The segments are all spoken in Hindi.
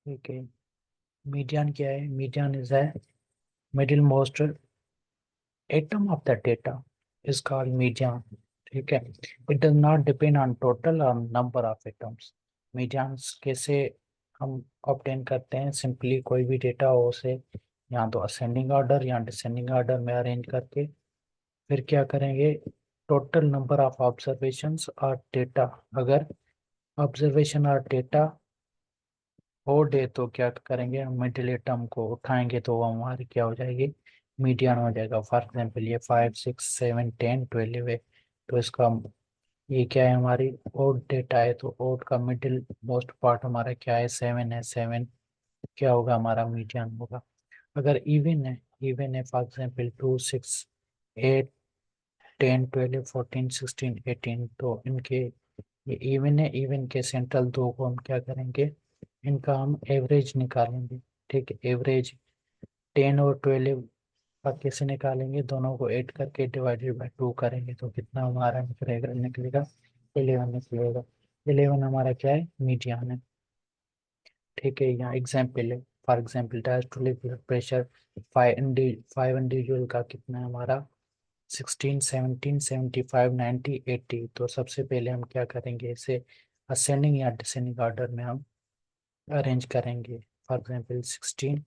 ठीक है। मीडियन क्या है? मीडियन इज है middle most atom of the data is called median. ठीक है। it does not depend on total or number of atoms. medians कैसे हम ऑब्टेन करते हैं? सिंपली कोई भी डेटा हो उसे या तो असेंडिंग ऑर्डर या डिसेंडिंग ऑर्डर में अरेंज करके फिर क्या करेंगे, टोटल नंबर ऑफ ऑब्जर्वेशंस और डेटा, अगर ऑब्जर्वेशन और डेटा हो डे तो क्या करेंगे, हम मिडिल टर्म को उठाएंगे तो वो हमारी क्या हो जाएगी, मीडियन हो जाएगा। फॉर एग्जाम्पल ये 5 6 7 10 12 है, तो इसका ये क्या है, हमारी ओड डेटा है, तो ओड का मिडिल मोस्ट पार्ट हमारा क्या है, 7 है। 7 क्या होगा, हमारा मीडियन होगा। अगर इवन है फॉर एग्जाम्पल 2 6 8 10 12 14 16 18, तो इनके ये इवन है, इवन के सेंट्रल दो को हम क्या करेंगे, इनका हम एवरेज निकालेंगे। ठीक है, एवरेज 10 और 12 का कैसे निकालेंगे, दोनों को ऐड करके डिवाइडेड बाय 2 करेंगे तो कितना हमारा निकलेगा 11 निकलेगा। 11 हमारा क्या है, मीडियन है। ठीक है, यहाँ एग्जाम्पल है, for example diastolic blood pressure 5 individual का कितना है हमारा, 16 17 75 90 80। तो सबसे पहले हम क्या करेंगे, इसे असेंडिंग या डिसेंडिंग ऑर्डर में हम अरेंज करेंगे। फॉर एग्जाम्पल 16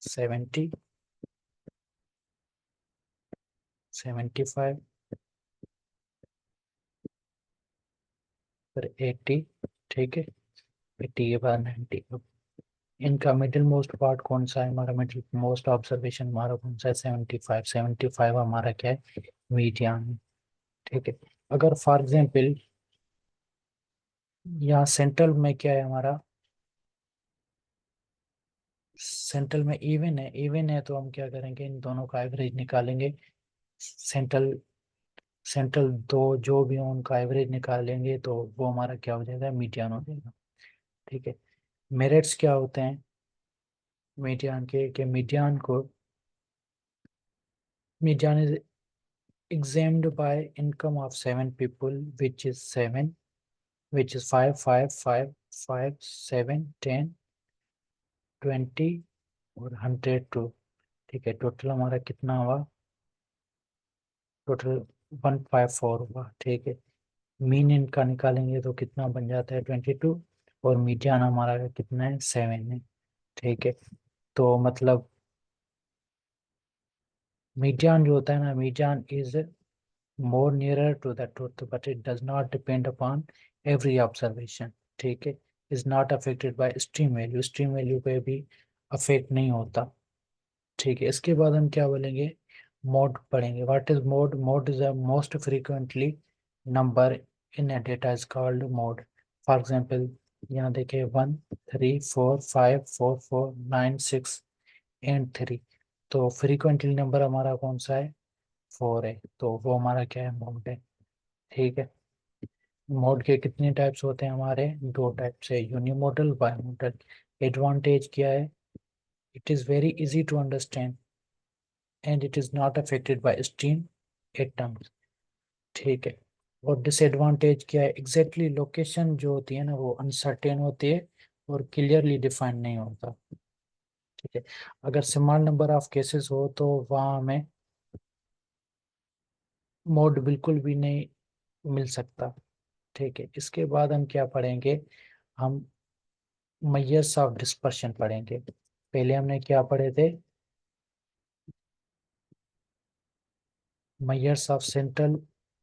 70 75 फिर 80। ठीक है, 80 के बाद 90। अब इनका मिडिल मोस्ट पार्ट कौन सा है, हमारा मिडिल मोस्ट ऑब्जर्वेशन हमारा कौन सा है, 75। 75 हमारा क्या है, मीडियन है। ठीक है। अगर फॉर एग्जाम्पल यहाँ सेंट्रल में क्या है हमारा, सेंट्रल में इवन है तो हम क्या करेंगे, इन दोनों का एवरेज निकालेंगे। सेंट्रल सेंट्रल दो जो भी हो उनका एवरेज निकालेंगे तो वो हमारा क्या हो जाएगा, मीडियन हो जाएगा। ठीक है। मेरिट्स क्या होते हैं मीडियन के median is examined by income of 7 people which is 7, which is 5 5 5 5 7 10 20 और 102। ठीक है, टोटल हमारा कितना हुआ, टोटल 154 हुआ। ठीक है, मीन इनका निकालेंगे तो कितना बन जाता है, 22। और मीडियन हमारा कितना है, 7 है। ठीक है, तो मतलब मीडियन जो होता है ना, median is more nearer to the truth but it does not depend upon every observation. ठीक है, is not affected by stream value, stream value पे भी अफेक्ट नहीं होता। ठीक है, इसके बाद हम क्या बोलेंगे, मोड पढ़ेंगे। What is mode? Mode is a most frequently number in a data is called mode. For example यहाँ देखिए 1 3 4 5 4 4 9 6 एंड 3। तो फ्रीक्वेंटली नंबर हमारा कौन सा है, 4 है, तो वो हमारा क्या है, मोड है। ठीक है। मोड के कितने टाइप्स होते हैं हमारे, 2 टाइप्स है, यूनिमोडल बाईमोडल। एडवांटेज क्या है, it is very easy to understand and it is not affected by stream atoms. ठीक है। और डिसएडवांटेज क्या है, एग्जैक्टली लोकेशन जो होती है ना वो अनसर्टेन होती है और क्लियरली डिफाइन नहीं होता। ठीक है। अगर स्मॉल नंबर ऑफ केसेस हो तो वहाँ हमें मोड बिल्कुल भी नहीं मिल सकता। ठीक है, इसके बाद हम क्या पढ़ेंगे, हम मेजर्स ऑफ डिस्पर्शन पढ़ेंगे। पहले हमने क्या पढ़े थे, मेजर्स ऑफ सेंट्रल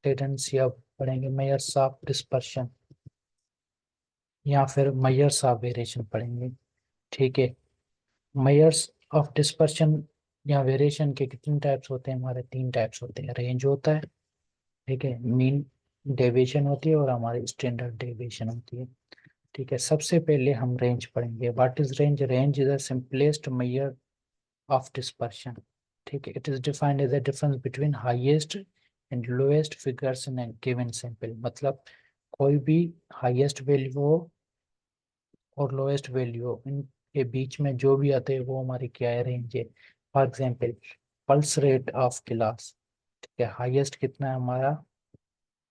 टेंडेंसी, अब पढ़ेंगे मेजर्स ऑफ डिस्पर्शन या फिर मेजर्स ऑफ वेरिएशन पढ़ेंगे। ठीक है। मेजर्स ऑफ डिस्पर्शन या वेरिएशन के कितने टाइप्स होते हैं, हमारे 3 टाइप्स होते हैं, रेंज होता है, ठीक है, मीन डेविएशन होती है और हमारी स्टैंडर्ड डेविएशन होती है। ठीक है, सबसे पहले हम रेंज पढ़ेंगे। What is range? Range is the simplest measure of dispersion. ठीक है, it is defined as a difference between highest and lowest figures in a given sample। मतलब कोई भी हाईएस्ट वैल्यू हो और लोएस्ट वैल्यू हो, इनके बीच में जो भी आते हैं वो हमारी क्या है, रेंज है। For example pulse rate of class. ठीक है, हाईएस्ट कितना है हमारा,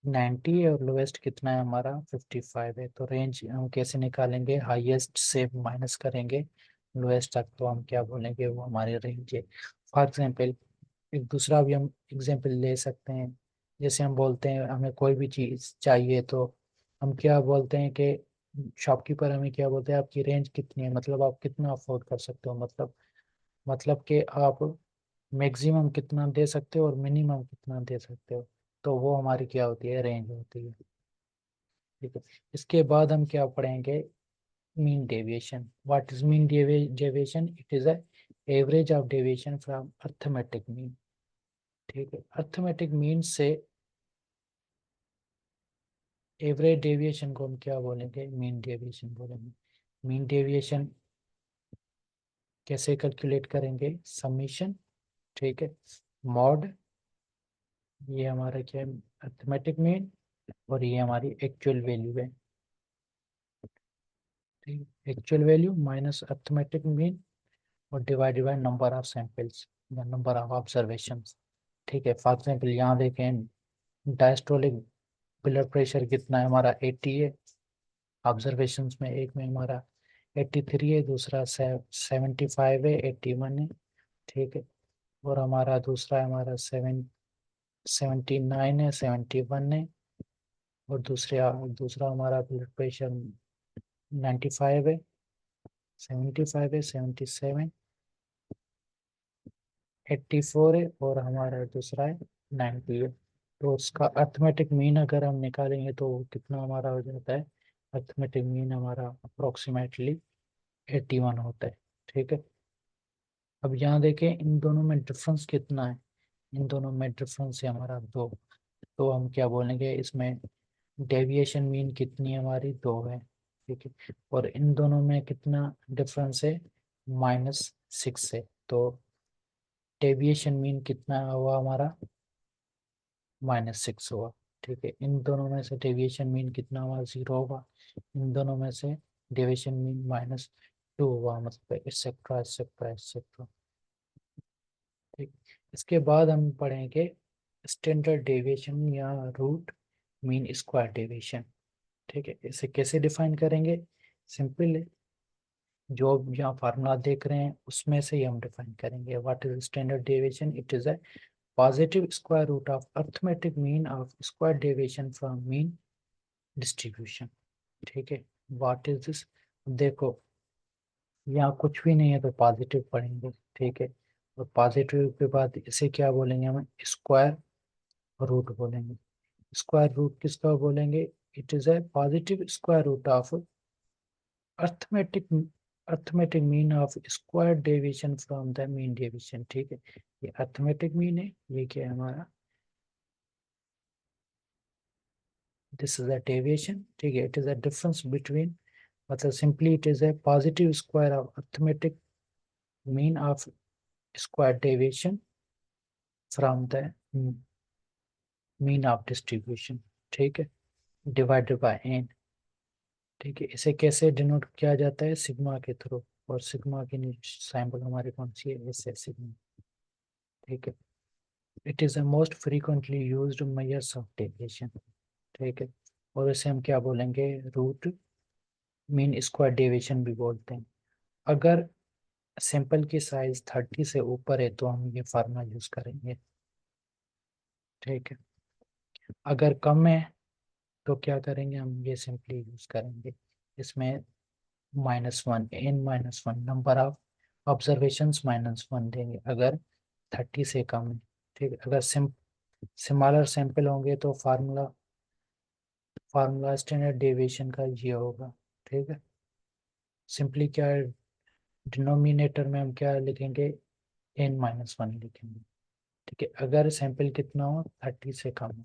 90 है और लोएस्ट कितना है हमारा 55 है। तो रेंज हम कैसे निकालेंगे, हाईएस्ट से माइनस करेंगे लोएस्ट तक, तो हम क्या बोलेंगे वो हमारी रेंज है। फॉर एग्जांपल एक दूसरा भी हम एग्जांपल ले सकते हैं। जैसे हम बोलते हैं हमें कोई भी चीज़ चाहिए, तो हम क्या बोलते हैं कि शॉपकीपर हमें क्या बोलते हैं, आपकी रेंज कितनी है, मतलब आप कितना अफोर्ड कर सकते हो, मतलब कि आप मैक्सिमम कितना दे सकते हो और मिनिमम कितना दे सकते हो। तो वो हमारी क्या होती है, रेंज होती है। ठीक है। इसके बाद हम क्या पढ़ेंगे, mean deviation. What is mean deviation? It is a average of deviation from arithmetic mean. ठीक है, अर्थमेटिक मीन से एवरेज डेविएशन को हम क्या बोलेंगे, मीन डेविएशन बोलेंगे। मीन डेविएशन कैसे कैलकुलेट करेंगे, समीशन। ठीक है, मॉड, ये हमारा क्या है, अर्थमेटिक मीन, और ये हमारी एक्चुअल वैल्यू है। Actual value minus arithmetic mean और divided by number of samples या नंबर ऑफ ऑब्जर्वेशंस। ठीक है, फॉर एग्जाम्पल यहाँ देखें डायस्टोलिक ब्लड प्रेशर कितना है हमारा, 80 है। ऑब्जर्वेशंस में एक में हमारा 83 है, दूसरा 75 है, 81 है। ठीक है, और हमारा दूसरा है हमारा 79 है, 71 है, और दूसरा हमारा ब्लड प्रेशर 95 है, 75 है, 77, 84 है, और हमारा दूसरा है 90 है। तो उसका अर्थमेटिक मीन अगर हम निकालेंगे तो कितना हमारा हो जाता है, अर्थमेटिक मीन हमारा अप्रोक्सीमेटली 81 होता है। ठीक है, अब यहाँ देखें इन दोनों में डिफरेंस कितना है, इन दोनों में डिफरेंस है हमारा 2। तो हम क्या बोलेंगे इसमें, डेविएशन मीन कितनी है हमारी, 2 है। ठीक है, और इन दोनों में कितना डिफरेंस है, -6 है। तो डेविएशन मीन कितना हुआ हमारा, -6 हुआ। ठीक है, इन दोनों में से डेविएशन मीन कितना हुआ, 0 होगा। इन दोनों में से डेविएशन मीन -2 हुआ, मतलब एक्सेट्रा एक्सेट्रा एक्सेट्रा। ठीक, इसके बाद हम पढ़ेंगे स्टैंडर्ड डेविएशन या रूट मीन स्क्वायर डेविएशन। ठीक है, इसे कैसे डिफाइन करेंगे, सिंपल है, जो यहाँ फार्मूला देख रहे हैं उसमें से ही हम डिफाइन करेंगे। What is standard deviation? It is a positive square root of arithmetic mean of square deviation from mean distribution. ठीक है, व्हाट इज दिस, देखो यहाँ कुछ भी नहीं है तो पॉजिटिव पढ़ेंगे। ठीक है, और पॉजिटिव के बाद इसे क्या बोलेंगे, हम स्क्वायर रूट बोलेंगे। स्क्वायर रूट किसका बोलेंगे, it is a positive square root of arithmetic arithmetic mean of square deviation from the mean deviation. ठीक है, ये अर्थमेटिक मीन है, ये क्या है हमारा, दिस इज अ डेविएशन। ठीक है, it is a difference between, मतलब simply it is a positive square of arithmetic mean of square deviation from the mean of distribution. ठीक है, डिवाइडेड बाय एन। ठीक है, इसे कैसे डिनोट किया जाता है, सिग्मा के थ्रू, और सिग्मा की सैम्पल हमारी कौन सी है, एस है सिग्मा। ठीक है, it is the most frequently used measures of deviation. ठीक है, और इसे हम क्या बोलेंगे, रूट मीन स्क्वायर डेविएशन भी बोलते हैं। अगर सैंपल की साइज 30 से ऊपर है तो हम ये फार्मूला यूज करेंगे। ठीक है, अगर कम है तो क्या करेंगे, हम ये सिंपली यूज करेंगे। इसमें -1, n-1 नंबर ऑफ ऑब्जर्वेशंस -1 देंगे अगर 30 से कम है। ठीक है, अगर स्मॉलर सैंपल होंगे तो फार्मूला स्टैंडर्ड डेविएशन का ये होगा। ठीक है, सिंपली क्या है, डिनोमिनेटर में हम क्या लिखेंगे, n-1 लिखेंगे। ठीक है, अगर सैंपल कितना हो, 30 से कम हो।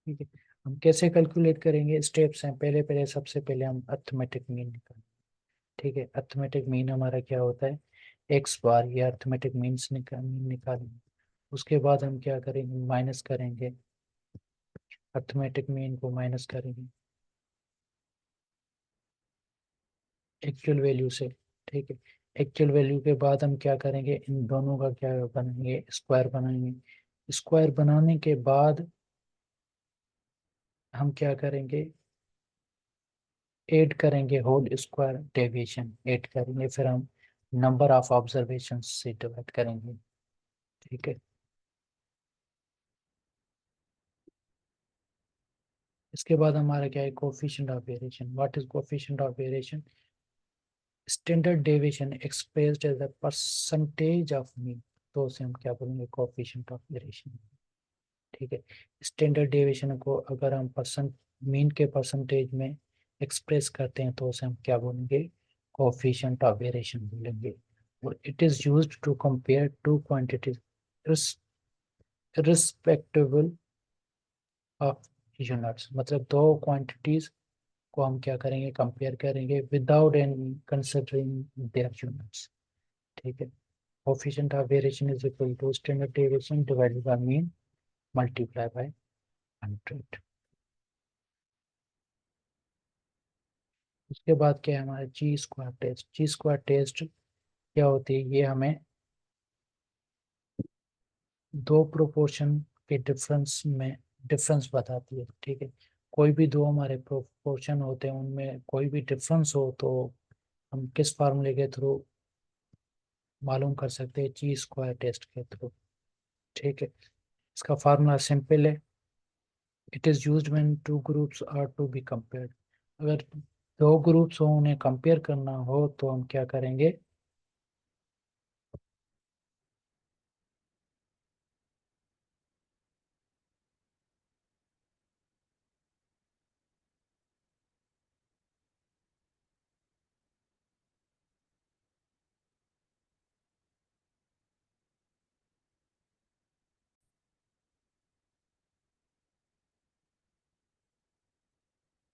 ठीक है, हम कैसे कैलकुलेट करेंगे, स्टेप्स हैं, पहले पहले सबसे पहले हम अर्थमेटिक मीन निकालेंगे। ठीक है, अर्थमेटिक मीन हमारा क्या होता है, एक्स बार, ये अर्थमेटिक मीन्स मीन निकालेंगे। उसके बाद हम क्या करेंगे, माइनस करेंगे, अर्थमेटिक मीन को माइनस करेंगे एक्चुअल वैल्यू से। ठीक है, एक्चुअल वैल्यू के बाद हम क्या करेंगे, इन दोनों का क्या बनाएंगे, स्क्वायर बनाएंगे। स्क्वायर बनाने के बाद हम क्या करेंगे, ऐड करेंगे होल स्क्वायर डेविएशन ऐड करेंगे, फिर हम नंबर ऑफ ऑब्जर्वेशन से डिवाइड करेंगे। ठीक है, इसके बाद हमारा क्या है, coefficient of variation. What is coefficient of variation? Standard deviation expressed as a percentage of mean, तो उसे हम क्या बोलेंगे, कोफिशिएंट ऑफ वेरिएशन। ठीक है, स्टैंडर्ड डेविएशन को अगर हम परसेंट मीन के परसेंटेज में एक्सप्रेस करते हैं तो उसे हम क्या बोलेंगे, कोफिशिएंट ऑफ वेरिएशन बोलेंगे। और it is used to compare to quantities respectable of units, मतलब दो क्वांटिटीज को हम क्या करेंगे, कंपेयर करेंगे without any considering their units. ठीक है, coefficient of variation is equal to standard deviation divided by mean multiply by 100। उसके बाद क्या है हमारा G square test. G square test क्या होती है, ये हमें दो प्रोपोर्शन के डिफरेंस में डिफरेंस बताती है। ठीक है, कोई भी दो हमारे प्रोपोर्शन होते हैं उनमें कोई भी डिफरेंस हो तो हम किस फार्मूले के थ्रू मालूम कर सकते हैं, जी स्क्वायर टेस्ट के थ्रू। ठीक है, इसका फार्मूला सिंपल है, it is used when two groups are to be compared. अगर दो ग्रुप्स हो उन्हें कंपेयर करना हो तो हम क्या करेंगे,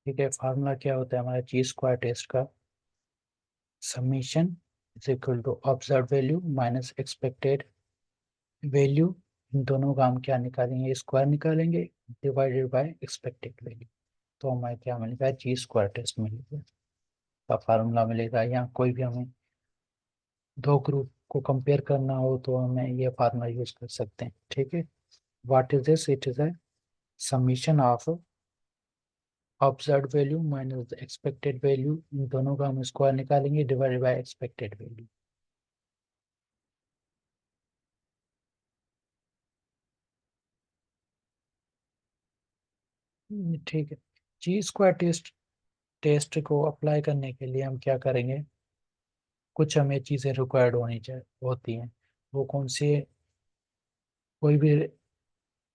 ठीक है, फार्मूला क्या होता है हमारा जी स्क्वायर टेस्ट का, summation is equal to observe value minus expected value. इन दोनों का हम क्या निकालेंगे, स्क्वायर निकालेंगे डिवाइडेड बाय एक्सपेक्टेड वैल्यू, तो हमें क्या मिलेगा, जी स्क्वायर टेस्ट मिलेगा का फार्मूला मिलेगा। या कोई भी हमें दो ग्रुप को कंपेयर करना हो तो हमें ये फार्मूला यूज कर सकते हैं। ठीक है, what is this, it is a summation of observe value minus expected value, इन दोनों का हम स्क्वायर निकालेंगे डिवाइडेड बाय एक्सपेक्टेड वैल्यू। ठीक है, जी स्क्वायर टेस्ट टेस्ट को अप्लाई करने के लिए हम क्या करेंगे, कुछ हमें चीज़ें रिक्वायर्ड होनी चाहिए होती हैं। वो कौन सी है, कोई भी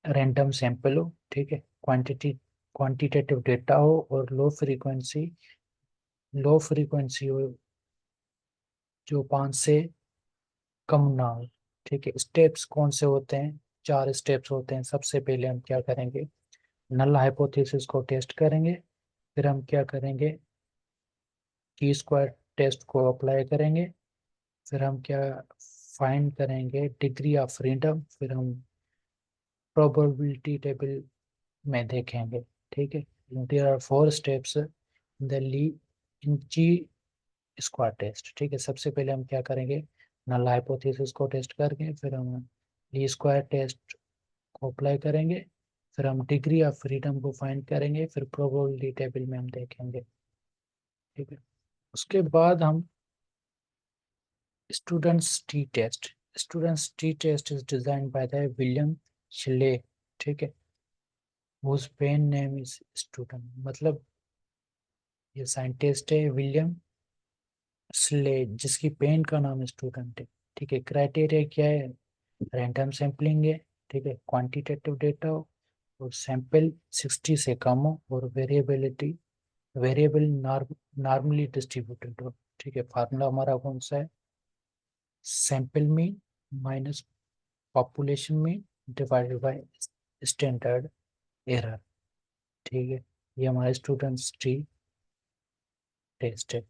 रैंडम सैंपल हो, ठीक है, क्वांटिटेटिव डेटा हो और लो फ्रीक्वेंसी हो जो 5 से कम ना हो। ठीक है, स्टेप्स कौन से होते हैं, 4 स्टेप्स होते हैं। सबसे पहले हम क्या करेंगे, नल हाइपोथेसिस को टेस्ट करेंगे, फिर हम क्या करेंगे, की स्क्वायर टेस्ट को अप्लाई करेंगे, फिर हम क्या फाइंड करेंगे, डिग्री ऑफ फ्रीडम, फिर हम प्रोबेबिलिटी टेबल में देखेंगे। ठीक है, there are 4 steps in the ली इन जी स्क्वायर टेस्ट। ठीक है, सबसे पहले हम क्या करेंगे, नल हाइपोथेसिस को टेस्ट करके फिर हम ली स्क्वायर टेस्ट को अप्लाई करेंगे, फिर हम डिग्री ऑफ फ्रीडम को फाइंड करेंगे, फिर प्रोबेबिलिटी टेबल में हम देखेंगे। ठीक है, उसके बाद हम students t test. Students t test is designed by the William Sealy. ठीक है, whose pen name is student, मतलब ये साइंटिस्ट है विलियम स्ले जिसकी पेन का नाम स्टूडेंट है। ठीक है, क्राइटेरिया क्या है, रैंडम सैम्पलिंग है, ठीक है, क्वांटिटेटिव डेटा हो और सैंपल 60 से कम हो और वेरिएबल नॉर्मली डिस्ट्रीब्यूटेड हो। ठीक है, फार्मूला हमारा कौन सा है, sample mean minus population mean divided by standard error. ठीक है, ये हमारा स्टूडेंट्स ट्री टेस्ट है।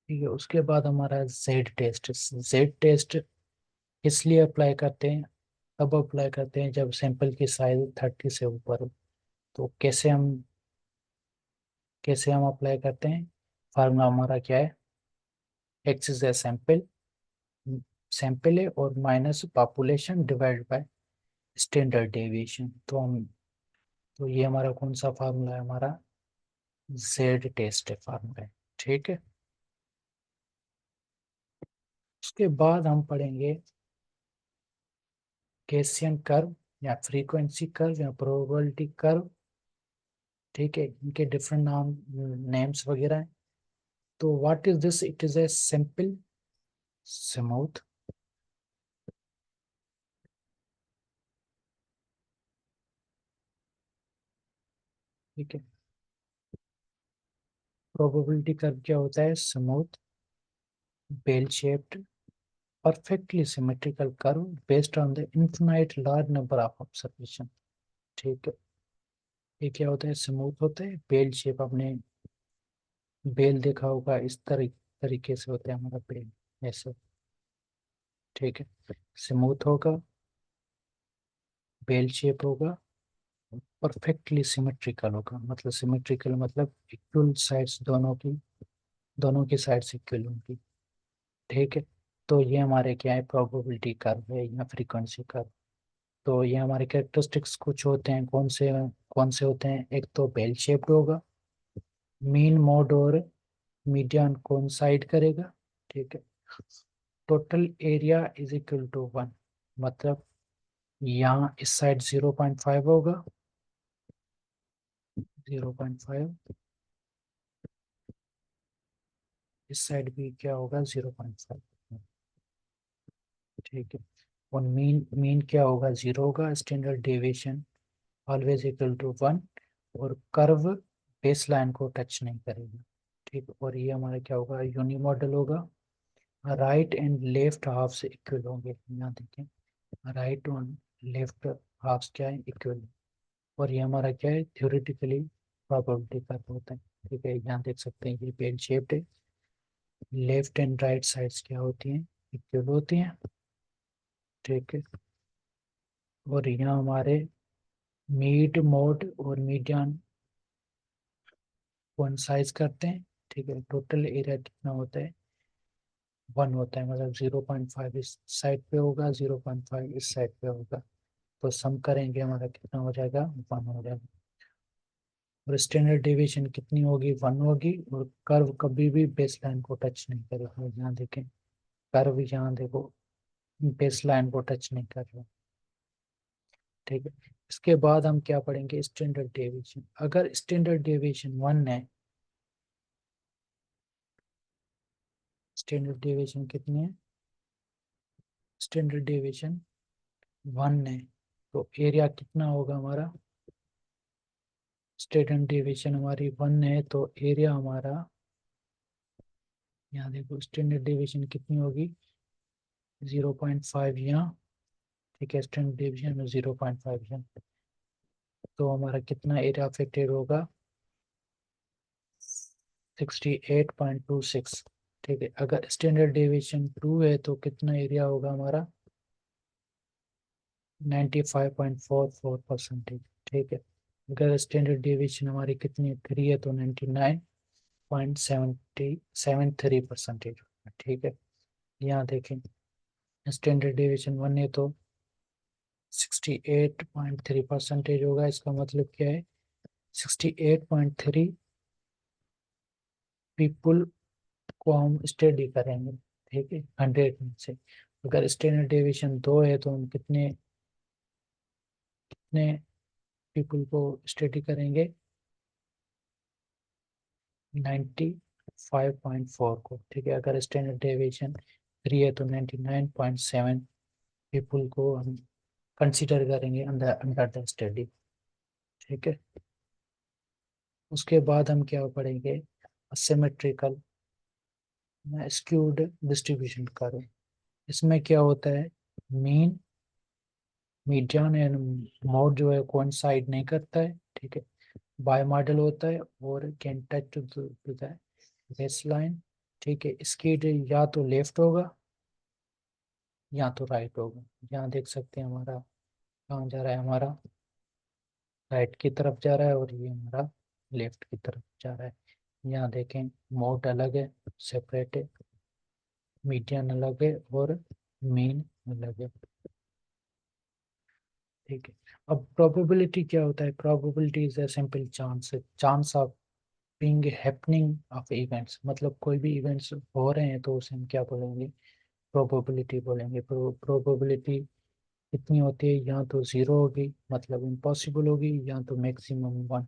ठीक है, उसके बाद हमारा जेड टेस्ट। जेड टेस्ट इसलिए अप्लाई करते हैं, तब अप्लाई करते हैं जब सैंपल की साइज 30 से ऊपर हो। तो कैसे हम कैसे हम अप्लाई करते हैं? फार्मूला हमारा क्या है? X is a sample, sample है और minus population divide by standard deviation. तो ये हमारा कौन सा फार्मूला है? हमारा जेड टेस्ट है फार्मूला है। ठीक है, उसके बाद हम पढ़ेंगे गैसियन कर्व या फ्रीक्वेंसी कर्व या प्रोबेबिलिटी कर्व। ठीक है, इनके डिफरेंट नेम्स वगैरह हैं। तो what is this? It is a simple smooth, ठीक है। प्रोबेबिलिटी कर्व क्या होता है? Smooth, bell shaped, perfectly symmetrical curve based on the infinite large number of observation। ठीक है, ये क्या होता है? स्मूथ होता है, बेल शेप, आपने बेल देखा होगा, इस तरीके से होता है हमारा बेल, ऐसे। ठीक है, स्मूथ होगा, बेल शेप होगा, परफेक्टली सिमेट्रिकल होगा। मतलब सिमेट्रिकल मतलब इक्वल साइड्स, दोनों की साइड्स इक्वल होंगी। ठीक है, तो ये हमारे क्या है? प्रोबेबिलिटी कर्व है या फ्रीक्वेंसी कर्व। तो ये हमारे कैरेक्टरिस्टिक्स कुछ होते हैं, कौन से होते हैं? एक तो बेल शेप्ड होगा, मीन, मोड और मीडियन कोइंसाइड करेगा। ठीक है, total area is equal to 1, मतलब यहाँ इस साइड 0.5 होगा, 0.5, इस साइड भी क्या होगा? 0.5। ठीक है, और मीन क्या होगा? 0 होगा, standard deviation always equal to 1, और कर्व बेस लाइन को टच नहीं करेगा। ठीक, और ये हमारा क्या होगा? यूनी मॉडल होगा, राइट एंड लेफ्ट हाफ से इक्वल होंगे। यहाँ देखें, राइट और लेफ्ट हाफ क्या है? इक्वल। और ये हमारा क्या है? थ्योरेटिकली प्रोबेबिलिटी कर्व होता है। ठीक है, यहाँ देख सकते हैं ये पेन शेप्ड है, लेफ्ट एंड राइट साइड्स क्या होती हैं? इक्वल होती हैं। ठीक है, और यहाँ हमारे मीड, मोड और मीडियन कोइंसाइड करते हैं। ठीक है, टोटल एरिया कितना होता है? 1 होता है, मतलब 0.5 इस साइड पे होगा, 0.5 इस साइड पे होगा। तो सम करेंगे, हमारा कितना हो जाएगा? 1 हो जाएगा। और स्टैंडर्ड डेविएशन कितनी होगी? 1 होगी, और कर्व कभी भी बेस लाइन को टच नहीं करेगा। यहाँ देखें, कर्व यहाँ देखो बेस लाइन को टच नहीं कर रहा। ठीक है, इसके बाद हम क्या पढ़ेंगे? Standard deviation. अगर स्टैंडर्ड डेविएशन 1 है, स्टैंडर्ड डेविएशन कितनी है? स्टैंडर्ड डेविएशन 1 है, तो एरिया कितना होगा हमारा? स्टैंडर्ड डेविएशन हमारी 1 है, तो एरिया हमारा, यहाँ देखो स्टैंडर्ड डेविएशन कितनी होगी? 0.5 यहाँ। ठीक है, स्टैंडर्ड डेविएशन में 0.5 यहाँ, तो हमारा कितना एरिया अफेक्टेड होगा? 68.26। ठीक है, अगर स्टैंडर्ड डेविएशन 2 है तो कितना एरिया होगा हमारा? 95.44%। ठीक है, अगर स्टैंडर्ड डेविएशन हमारी कितनी 3 है तो 99.73%। ठीक है, यहाँ देखें, स्टैंडर्ड डेविएशन 1 है तो 68.3% होगा। इसका मतलब क्या है? 68.3 पीपुल को हम स्टडी करेंगे। ठीक है, 100 में से। अगर स्टैंडर्ड डेविएशन 2 है तो हम कितने कितने पीपुल को स्टडी करेंगे? 95.4 को। ठीक है, अगर स्टैंडर्ड डेविएशन 3 है तो 99.7 पीपुल को हम कंसिडर करेंगे अंडर अंडर द स्टडी। ठीक है, उसके बाद हम क्या पढ़ेंगे? Symmetrical skewed distribution curve. इसमें क्या होता है? मीन, मीडियन एंड मोड जो है कोइंसाइड नहीं करता है। ठीक है, बाय मॉडल होता है और can touch to the base line. ठीक है, इसकी या तो लेफ्ट होगा या तो राइट होगा। यहाँ देख सकते हैं हमारा कहाँ जा रहा है? हमारा राइट की तरफ जा रहा है, और ये हमारा लेफ्ट की तरफ जा रहा है। यहाँ देखें मोड अलग है, सेपरेट है, मीडियन अलग है और मीन अलग है। ठीक है। अब प्रोबेबिलिटी क्या होता है? Probability is a simple chance of being happening of events. मतलब कोई भी इवेंट्स हो रहे हैं तो उसे हम क्या बोलेंगे? प्रोबेबिलिटी बोलेंगे। प्रोबेबिलिटी कितनी होती है? या तो जीरो होगी मतलब इम्पॉसिबल होगी, या तो मैक्सिमम वन।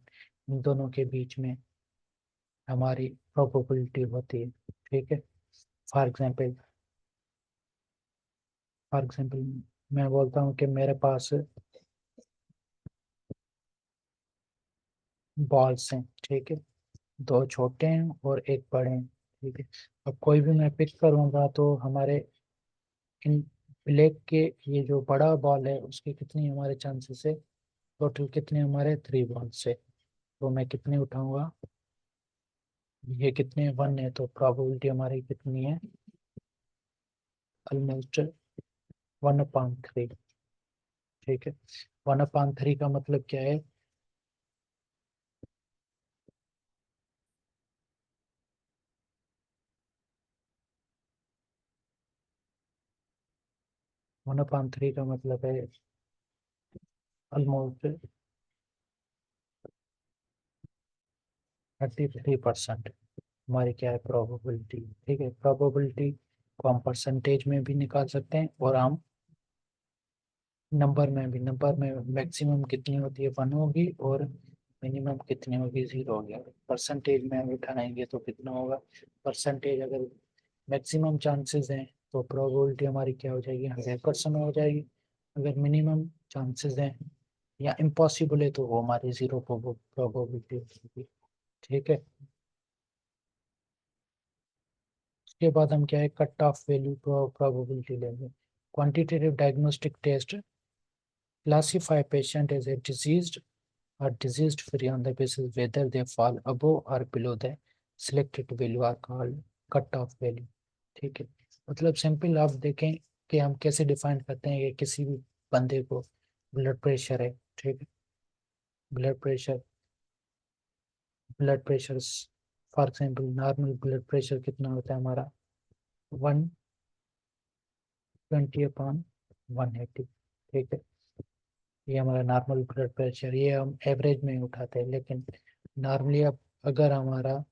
इन दोनों के बीच में हमारी प्रोबेबिलिटी होती है। ठीक है। फॉर एग्जांपल फॉर एग्जांपल मैं बोलता हूँ कि मेरे पास बॉल्स हैं। ठीक है। दो छोटे हैं और एक बड़े हैं। ठीक है। अब कोई भी मैं पिक करूंगा तो हमारे इन ब्लैक के ये जो बड़ा बॉल है उसके कितनी हमारे चांसेस है? टोटल कितने हमारे? 3 बॉल्स है। तो मैं कितने उठाऊंगा? ये कितने? 1 है, तो प्रोबेबिलिटी हमारी कितनी है? ऑलमोस्ट 1/3। ठीक है। 1/3 का मतलब क्या है? 1/3 का मतलब है ऑलमोस्ट 33% हमारी क्या है? प्रोबेबिलिटी। ठीक है। प्रोबेबिलिटी को हम परसेंटेज में भी निकाल सकते हैं और हम नंबर में भी। नंबर में मैक्सिमम कितनी होती है? 1 होगी और मिनिमम कितनी होगी? 0 होगी। परसेंटेज में हम उठाएंगे तो कितना होगा? परसेंटेज अगर मैक्सिमम चांसेस हैं तो प्रोबेबिलिटी हमारी क्या हो जाएगी? 100% हो जाएगी। अगर मिनिमम चांसेस हैं या इम्पॉसिबल है तो वो हमारी 0 प्रोबेबिलिटी होगी। ठीक है। उसके बाद हम क्या है? कट ऑफ वैल्यू प्रोबेबिलिटी लेंगे। Quantitative diagnostic test classify patient as a diseased or diseased free on the basis whether they fall above or below the selected value are called cut off value। ठीक है। मतलब सिंपल आप देखें कि हम कैसे डिफाइन करते हैं कि किसी भी बंदे को ब्लड प्रेशर है। ठीक है। Blood pressure blood pressure for example normal blood pressure कितना होता है हमारा? 120/180। ठीक है। ये हमारा नॉर्मल ब्लड प्रेशर, ये हम एवरेज में उठाते हैं। लेकिन नॉर्मली अब अगर हमारा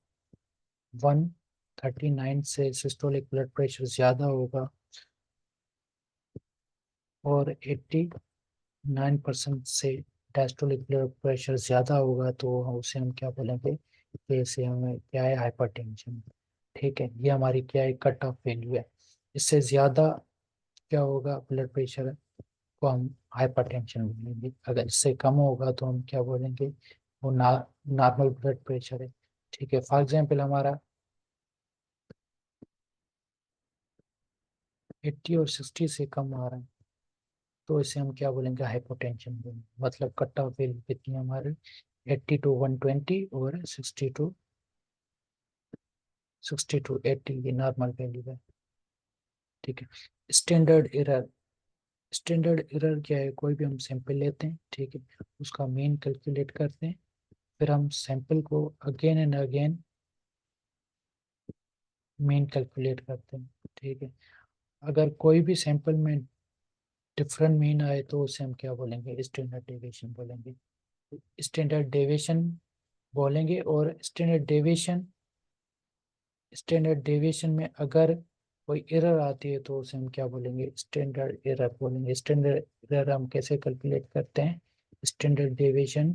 139 से सिस्टोलिक ब्लड प्रेशर ज़्यादा होगा और 89% से डायस्टोलिक ब्लड प्रेशर ज़्यादा होगा तो उसे हम क्या बोलेंगे? कि इसे हमें क्या है? हाइपरटेंशन। ठीक है। ये हमारी क्या है? कट ऑफ वैल्यू है। इससे ज़्यादा क्या होगा ब्लड प्रेशर को हम हाइपरटेंशन बोलेंगे। अगर इससे कम होगा तो हम क्या बोलेंगे? वो नॉर्मल ब्लड प्रेशर है। ठीक है। फॉर एग्जांपल हमारा 80 और 60 से कम आ रहा है तो इसे हम क्या बोलेंगे? हाइपोटेंशन बोलेंगे। मतलब कट ऑफ वैल्यू कितनी है हमारी? 80 to 120 और 60 to 80 ये नॉर्मल वैल्यू है। ठीक है। Standard error. स्टैंडर्ड एरर क्या है? कोई भी हम सैंपल लेते हैं। ठीक है। उसका मीन कैलकुलेट करते हैं। फिर हम सैंपल को again and again mean calculate करते हैं। ठीक है। अगर कोई भी सैंपल में डिफरेंट मीन आए तो उसे हम क्या बोलेंगे? स्टैंडर्ड डेविएशन बोलेंगे। स्टैंडर्ड डेविएशन बोलेंगे। और स्टैंडर्ड डेविएशन में अगर कोई एरर आती है तो उसे हम क्या बोलेंगे? स्टैंडर्ड एरर बोलेंगे। स्टैंडर्ड एरर हम कैसे कैलकुलेट करते हैं? Standard deviation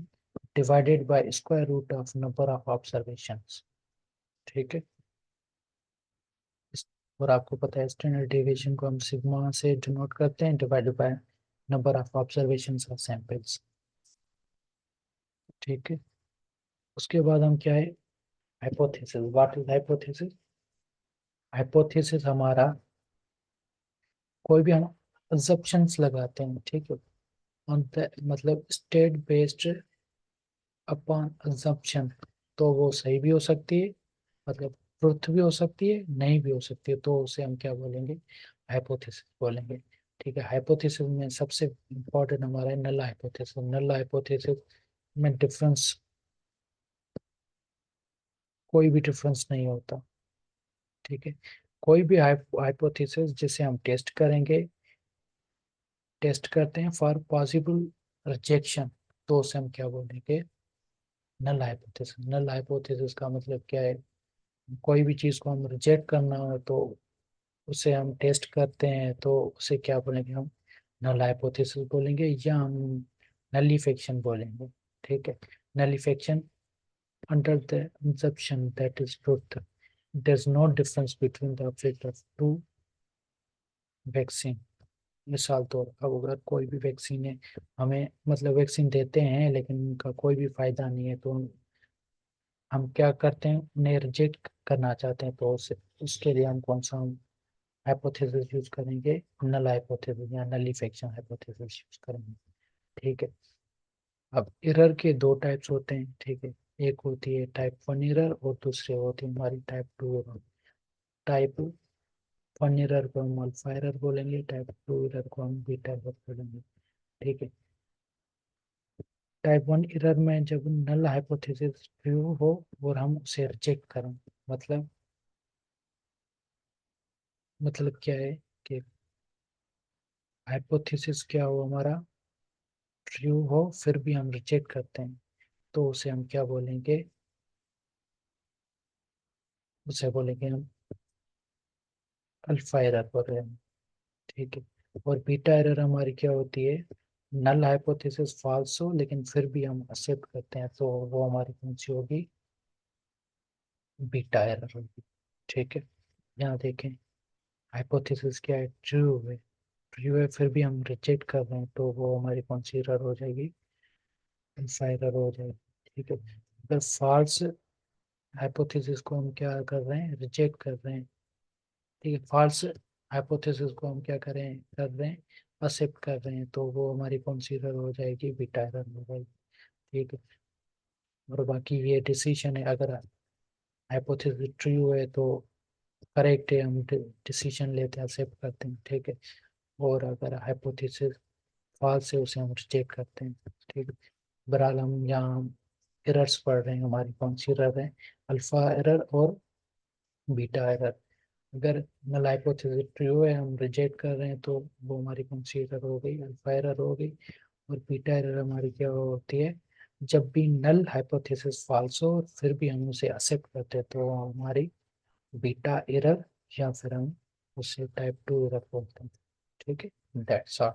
divided by square root of number of observations. ठीक है। और आपको पता है स्टैंडर्ड डेविएशन को हम सिग्मा से डिनोट करते हैं, divided by number of observations of samples. ठीक है। उसके बाद हम क्या है? Hypothesis. What is hypothesis? Hypothesis हमारा कोई भी हम अजम्पशंस लगाते हैं। ठीक है। ऑन द मतलब स्टेट बेस्ड अपॉन अजम्पशन। तो वो सही भी हो सकती है, मतलब ट्रुथ भी हो सकती है, नहीं भी हो सकती है। तो उसे हम क्या बोलेंगे? हाइपोथेसिस बोलेंगे। ठीक है। हाइपोथेसिस में सबसे इम्पोर्टेंट हमारा है नल हाइपोथेसिस। नल हाइपोथेसिस में डिफरेंस कोई भी डिफरेंस नहीं होता। ठीक है, कोई भी हाइपोथेसिस जिसे हम टेस्ट करेंगे, टेस्ट करते हैं फॉर पॉसिबल रिजेक्शन, तो उसे हम क्या बोलेंगे, नल हाइपोथेसिस। नल हाइपोथेसिस का मतलब क्या है, कोई भी चीज को हम रिजेक्ट करना हो तो उसे हम टेस्ट करते हैं, तो उसे क्या बोलेंगे हम, नल हाइपोथेसिस बोलेंगे, या हम नलिफिकेशन बोलेंगे। ठीक है, नलिफिकेशन under the assumption that is truth. There's no difference between the effect of two vaccine. मिसाल तौर, अब अगर कोई भी वैक्सीन है, हमें मतलब वैक्सीन देते हैं लेकिन उनका कोई भी फायदा नहीं है, तो हम क्या करते हैं, उन्हें रिजेक्ट करना चाहते हैं, तो उसके लिए हम कौन सा हाइपोथेसिस यूज करेंगे, नल हाइपोथेसिस या नलिफिकेशन हाइपोथेसिस यूज करेंगे। ठीक है, अब एरर के दो टाइप्स होते हैं। ठीक है, एक होती है टाइप 1 एरर और दूसरी होती है हमारी टाइप 2 एरर। टाइप 1 एरर को हम अल्फा एरर बोलेंगे, टाइप 2 एरर को हम बीटा एरर बोलेंगे। ठीक है, टाइप 1 एरर में जब नल हाइपोथेसिस ट्रू हो और हम उसे रिजेक्ट करें, मतलब क्या है कि हाइपोथेसिस क्या हो हमारा, ट्रू हो फिर भी हम रिजेक्ट करते हैं, तो उसे हम क्या बोलेंगे, उसे बोलेंगे हम अल्फा एरर बोल रहे हैं। ठीक है, और बीटा एरर हमारी क्या होती है, नल हाइपोथेसिस फॉल्स हो लेकिन फिर भी हम एक्सेप्ट करते हैं, तो वो हमारी कौन सी होगी, बीटा एरर होगी। ठीक है, यहाँ देखें, हाइपोथेसिस क्या है, ट्रू है फिर भी हम रिजेक्ट कर रहे हैं, तो वो हमारी कौन सी एरर हो जाएगी, अल्फा एरर हो जाएगी। ठीक है, अगर फॉल्स हाइपोथेसिस को हम क्या कर रहे हैं, रिजेक्ट कर रहे हैं। ठीक है, फॉल्स हाइपोथेसिस को हम क्या करें, कर रहे हैं, एक्सेप्ट कर रहे हैं, तो वो हमारी कौन सी एरर हो जाएगी, बीटा एरर हो जाएगी। ठीक है, और बाकी ये डिसीजन है, अगर हाइपोथेसिस ट्रू है तो करेक्ट है, हम डिसीजन लेते हैं, एक्सेप्ट करते हैं। ठीक है, और अगर हाइपोथेसिस फॉल्स है उसे हम रिजेक्ट करते हैं। ठीक है, बहरहाल हम यहाँ एरर्स पढ़ रहे हैं, हमारी कौन सी एरर है, अल्फा एरर और बीटा एरर। अगर नल हाइपोथेसिस ट्रू है, हम रिजेक्ट कर रहे हैं, तो वो हमारी कौन सी एरर हो गई, अल्फा एरर हो गई। और बीटा एरर हमारी क्या होती है, जब भी नल हाइपोथेसिस फॉल्स हो फिर भी हम उसे एक्सेप्ट करते हैं, तो वो हमारी बीटा एरर, या फिर हम उसे टाइप 2 एरर बोलते हैं। ठीक है, दैट्स ऑल।